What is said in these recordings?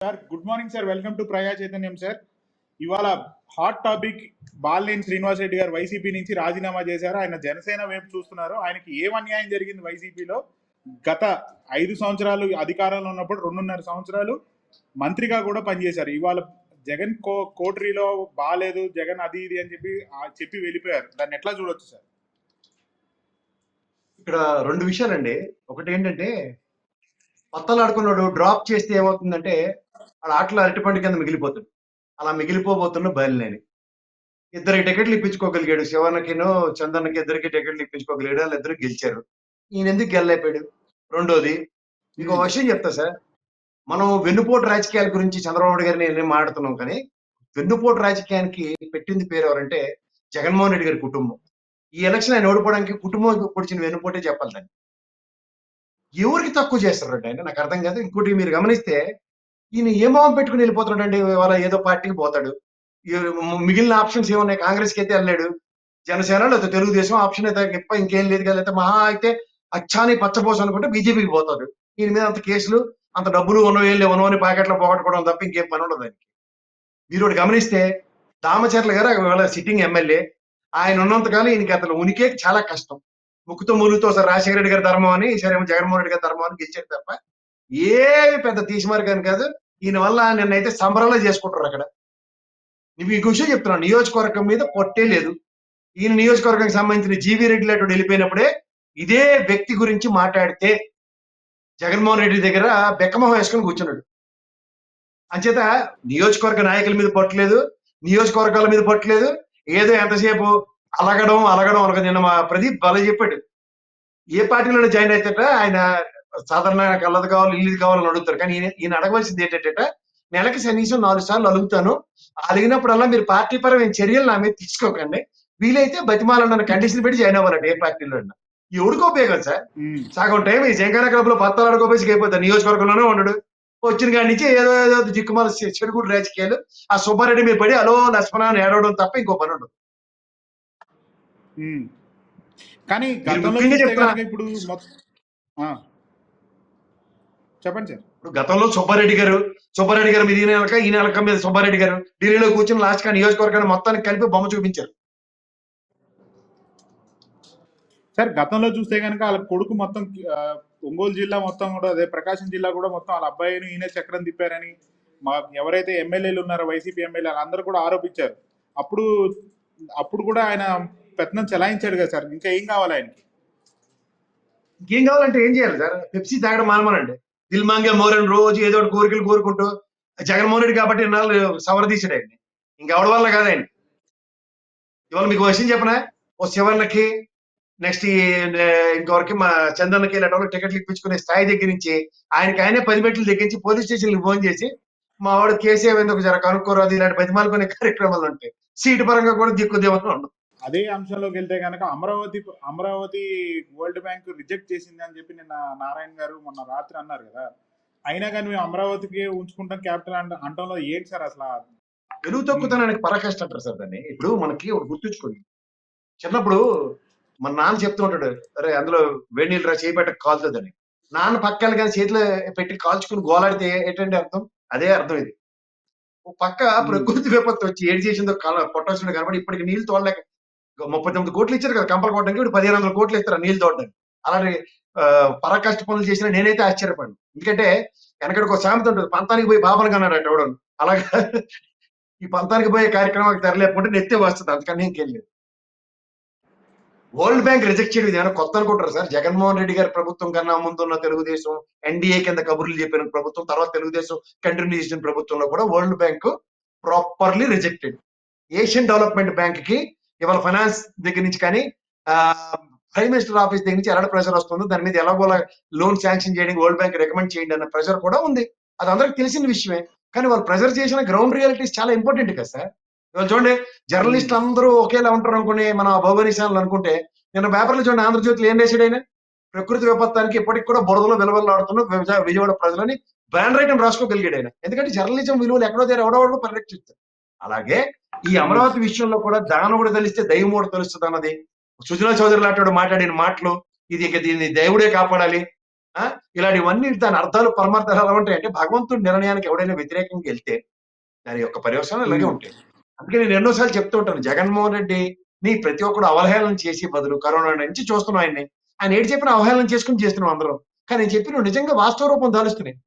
Sir good morning sir. Welcome to ప్రజా చైతన్యం sir. ఇవాళ హాట్ టాపిక్, బాలినేని శ్రీనివాస్ రెడ్డి గారు వైసీపీ నుంచి రాజీనామా చేశారు. ఆయన జనసేన వైపు చూస్తున్నారు. ఆయనకి ఏం అన్యాయం జరిగింది వైసీపీలో? గత 5 సంవత్సరాలు అధికారంలో ఉన్నప్పుడు 2.5 సంవత్సరాలు మంత్రిగా కూడా పనిచేశారు. ఇవాళ జగన్ కోటరీలో బాగాలేదు, జగన్ అది ఇది అని చెప్పి వెళ్ళిపోయారు. దాన్ని ఎట్లా చూడొచ్చు సార్? ఇక్కడ 2 విషయాలండి. ఒకటి ఏంటంటే పత్తలు ఆడుకున్నాడు డ్రాప్ చేస్తే ఏమవుతుందంటే ఆడ ఆటలో అరటిపండు కింద మిగిలిపోతాడు. అలా మిగిలిపోబోతున్న బయలునేని ఇద్దరికి టికెట్లు ఇప్పించుకోగలిగాడు. శివన్నకిను చందన్నకి ఇద్దరికి టికెట్లు ఇప్పించుకోగలిగాడు. వాళ్ళిద్దరు గెలిచారు. ఈయన ఎందుకు గెలలేపాడు? రెండోది ఇంకో విషయం చెప్తా సార్. మనం వెన్నుపోటు రాజకీయాల గురించి చంద్రబాబు గారిని నేను మాట్లాడుతున్నాం, కానీ వెన్నుపోటు రాజకీయానికి పెట్టింది పేరు ఎవరంటే జగన్మోహన్ రెడ్డి గారి కుటుంబం. ఈ ఎలక్షన్ ఆయన ఓడిపోవడానికి కుటుంబం పొడిచిన వెన్నుపోటే చెప్పాలి దాన్ని. ఎవరికి తక్కువ చేస్తారండి ఆయన? నాకు అర్థం కాదు. ఇంకోటి మీరు గమనిస్తే ఈయన ఏ మొహం పెట్టుకుని వెళ్ళిపోతున్నాడండి. ఇవాళ ఏదో పార్టీకి పోతాడు. మిగిలిన ఆప్షన్స్ ఏమున్నాయి? కాంగ్రెస్కి అయితే వెళ్ళాడు, జనసేన లేకపోతే తెలుగుదేశం ఆప్షన్ అయితే ఇంకేం లేదు కదా. లేకపోతే మహా అయితే అచ్చాని పచ్చబోసు అనుకుంటే బీజేపీకి పోతాడు. ఈయన మీద అంత కేసులు, అంత డబ్బులు ఉన్నవేం లేవనో అని ప్యాకెట్లో పోగొట్టుకోవడం తప్ప ఇంకేం పని ఉండదు ఆయనకి. మీరు ఒకటి గమనిస్తే దామచర్ల గారు ఇవాళ సిట్టింగ్ ఎమ్మెల్యే. ఆయన ఉన్నంతకాలం ఈయనకి అతను ఉనికే చాలా కష్టం. ముక్కుతో ములుగుతో సార్ రాజశేఖర రెడ్డి గారి ధర్మం అని, సరే జగన్మోహన్ రెడ్డి గారి ధర్మం అని గెలిచారు తప్ప ఏ పెద్ద తీసిమార్గాని కాదు. ఈయన వల్ల నిన్నైతే సంబరాలు చేసుకుంటారు అక్కడ. నువ్వు ఈ విషయం చెప్తున్నాను, నియోజకవర్గం మీద పొట్టే లేదు. ఈయన నియోజకవర్గానికి సంబంధించిన జీవీ రెడ్డి లాంటి వెళ్ళిపోయినప్పుడే ఇదే వ్యక్తి గురించి మాట్లాడితే జగన్మోహన్ రెడ్డి దగ్గర బెక్కమొహం వేసుకొని కూర్చున్నాడు. అంచేత నియోజకవర్గ నాయకుల మీద పట్టలేదు, నియోజకవర్గాల మీద పట్టలేదు. ఏదో ఎంతసేపు అలగడం అనగా నిన్న మా ప్రదీప్ బాగా చెప్పాడు. ఏ పార్టీలో జాయిన్ అయితే ఆయన సాధారణ కళ్ళది కావాలి, ఇల్లుది కావాలని అడుగుతారు. కానీ ఈయన అడగవలసింది ఏంటంటే నెలకి కనీసం 4 సార్లు అడుగుతాను, అడిగినప్పుడల్లా మీరు పార్టీ పరమైన చర్యలు నా మీద తీసుకోకండి, వీలైతే బతిమాలన్న కండిషన్ పెట్టి జాయిన్ అవ్వాలంటే ఏ పార్టీలో ఉన్నా. ఎవడికో ఉపయోగం సార్. సగం టైం ఈ శంకర క్లబ్ లో పత్తాలు ఆడుకోపోయి అయిపోతారు. నియోజకవర్గంలోనే ఉండడు. వచ్చిన కాడి నుంచి ఏదో జిక్కుమాల చెడుగుడు రాజకీయాలు, ఆ సుబ్బారెడ్డి మీద పడి అలో లక్ష్మణ అని ఏడవడం తప్ప ఇంకో పని ఉండదు. కానీ ఇప్పుడు చెప్పండి సార్. ఇప్పుడు గతంలో సుబ్బారెడ్డి గారు మీద ఈయన ఎలక మీద సుబ్బారెడ్డి గారు ఢిల్లీలో కూర్చొని లాస్ట్ గా నియోజకవర్గాన్ని మొత్తానికి కలిపి బొమ్మ చూపించారు సార్. గతంలో చూస్తే కనుక వాళ్ళ కొడుకు మొత్తం ఒంగోలు జిల్లా మొత్తం కూడా, అదే ప్రకాశం జిల్లా కూడా మొత్తం వాళ్ళ అబ్బాయిని ఈయన చక్రం తిప్పారని ఎవరైతే ఎమ్మెల్యేలు ఉన్నారో వైసీపీ ఎమ్మెల్యేలు అందరూ కూడా ఆరోపించారు. అప్పుడు కూడా ఆయన పెత్తనం చెలాయించాడు కదా సార్. ఇంకా ఏం కావాలి ఆయనకి? ఇంకేం కావాలంటే ఏం చేయాలి సార్? పెప్సీ తాగడం మానమనండి. దిల్మాంగే మోరన్ రోజు ఏదో ఒకటి కోరికలు కోరుకుంటూ జగన్మోహన్ రెడ్డి కాబట్టి ఇన్నాళ్ళు సవరదీశాడు ఆయన్ని. ఇంకెవడి వల్ల కాదు ఆయన. ఇవాళ మీకు విషయం చెప్పనా, ఓ శివన్నకి నెక్స్ట్ ఇంకొకరికి మా చందన్నకి ఇలాంటి టికెట్లు ఇప్పించుకునే స్థాయి దగ్గర నుంచి ఆయనే 10 మెట్లు దగ్గరించి పోలీస్ స్టేషన్ ఫోన్ చేసి మా వాడు కేసీఆర్ ఎందుకు జర కనుక్కోరాదు, ఇలాంటి బతిమాలుకునే కార్యక్రమాలు ఉంటాయి. సీటు పరంగా కూడా దిక్కుదేవన ఉండదు. అదే అంశంలోకి వెళ్తే కనుక అమరావతి వరల్డ్ బ్యాంక్ రిజెక్ట్ చేసింది అని చెప్పి నిన్న నారాయణ గారు మొన్న రాత్రి అన్నారు కదా. అయినా కానీ మేము అమరావతికి ఉంచుకుంటాం క్యాపిటల్ అంటంలో ఏంటి సార్ అసలు? వెలుగు తొక్కుతానికి పరాకాష్ట అంటారు సార్ దాన్ని. ఇప్పుడు మనకి ఒకటి గుర్తుంచుకోండి, చిన్నప్పుడు మన నాన్న చెప్తూ ఉంటాడు, అరే అందులో వేడి నీళ్ళు రా చేయబెట్ట కాలుతుందని. నాన్న పక్కన కానీ చేతిలో పెట్టి కాల్చుకుని గోలాడితే ఏంటంటే అర్థం? అదే అర్థం. ఇది ఒక పక్క ప్రకృతి విపత్తు వచ్చి ఏడు చేసిందో పొట్టొచ్చిందో కనబడి ఇప్పటికి నీళ్లు తోడలేక 39 కోట్లు ఇచ్చారు కదా కంపలు కొట్టడానికి, ఇప్పుడు 1500 కోట్లు ఇస్తారు నీళ్లు తోడడానికి. అలాంటి పరాకాష్ట పనులు చేసిన నేనైతే ఆశ్చర్యపడి. ఎందుకంటే వెనకడికి ఒక సామెత ఉంటుంది, పంతానికి పోయి బాబను కన్నాడట ఎవడు. అలాగా ఈ పంతానికి పోయే కార్యక్రమానికి తెరలేకుంటే నెత్తే వస్తుంది, అందుకని ఇంకేం లేదు. వరల్డ్ బ్యాంక్ రిజెక్ట్ చేయడం ఏమైనా కొత్త అనుకుంటారు సార్? జగన్మోహన్ రెడ్డి గారి ప్రభుత్వం కన్నా ముందున్న తెలుగుదేశం ఎన్డీఏ కింద కబుర్లు చెప్పిన ప్రభుత్వం, తర్వాత తెలుగుదేశం కంటిన్యూ చేసిన ప్రభుత్వంలో కూడా world bank properly rejected. Asian development bank కి ఇవాళ ఫైనాన్స్ దగ్గర నుంచి కానీ ప్రైమ్ మినిస్టర్ ఆఫీస్ దగ్గర నుంచి ఎలాంటి ప్రెషర్ వస్తుందో దాని మీద ఎలాగోలా లోన్ శాంక్షన్ చేయడానికి వరల్డ్ బ్యాంక్ రికమెండ్ చేయండి అన్న ప్రెషర్ కూడా ఉంది. అది అందరికి తెలిసిన విషయమే. కానీ వాళ్ళు ప్రెషర్ చేసిన గ్రౌండ్ రియాలిటీస్ చాలా ఇంపార్టెంట్ కదా సార్. ఇవాళ చూడండి, జర్నలిస్ట్ అందరూ ఒకేలా ఉంటారు అనుకుని మన భౌగోళిశాలను అనుకుంటే, నిన్న పేపర్లో చూడండి ఆంధ్రజ్యోతిలో ఏం రాశాడు ఆయన, ప్రకృతి విపత్తానికి ఇప్పటికి కూడా బురదలో విలువలాడుతున్న విజయవాడ ప్రజలని బ్యాన్ రైటం రాసుకోగలిగాడు ఆయన. ఎందుకంటే జర్నలిజం విలువలు ఎక్కడో దగ్గర ఎవడో పరిరక్షిస్తారు. అలాగే ఈ అమరావతి విషయంలో కూడా దానవుడు తెలిస్తే దైవముడు తెలుస్తుంది అన్నది సుజనా చౌదరి లాంటి మాట్లాడిన మాటలు, ఇది ఇక దీన్ని దేవుడే కాపాడాలి, ఇలాంటివన్నీ దాని అర్థాలు పరమార్థాలు ఎలా ఉంటాయి అంటే భగవంతుడి నిర్ణయానికి ఎవడైనా వ్యతిరేకంగా వెళ్తే దాని యొక్క పర్యవసానం ఇలాగే ఉంటాయి. అందుకే నేను ఎన్నోసార్లు చెప్తూ ఉంటాను, జగన్మోహన్ రెడ్డి నీ ప్రతి ఒక్కడు అవహేళన చేసి బదులు కరోనా నుంచి చూస్తున్నాం ఆయన ఏడు చెప్పిన అవహేళన చేసుకుని చేస్తున్నాం అందరం. కానీ నేను చెప్పిన నిజంగా వాస్తవ రూపం దాలుస్తున్నాయి.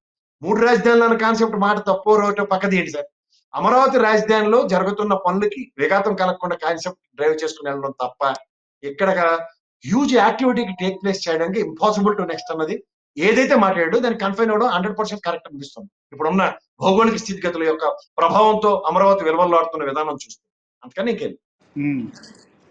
3 రాజధానులు అన్న కాన్సెప్ట్ మాట తప్పో రోటో పక్కది ఏంటి సార్, అమరావతి రాజధానిలో జరుగుతున్న పనులకి విఘాతం కలగకుండా కాన్సెప్ట్ డ్రైవ్ చేసుకుని వెళ్ళడం తప్ప ఇక్కడ హ్యూజ్ యాక్టివిటీకి టేక్ ప్లేస్ చేయడానికి ఇంపాసిబుల్ టు నెక్స్ట్ అన్నది ఏదైతే మాట్లాడాడో దాన్ని కన్ఫైన్ అవ్వడం 100% కరెక్ట్ అనిపిస్తుంది. ఇప్పుడున్న భౌగోళిక స్థితిగతుల యొక్క ప్రభావంతో అమరావతి విలువలాడుతున్న విధానం చూస్తుంది. అందుకని ఇంకేం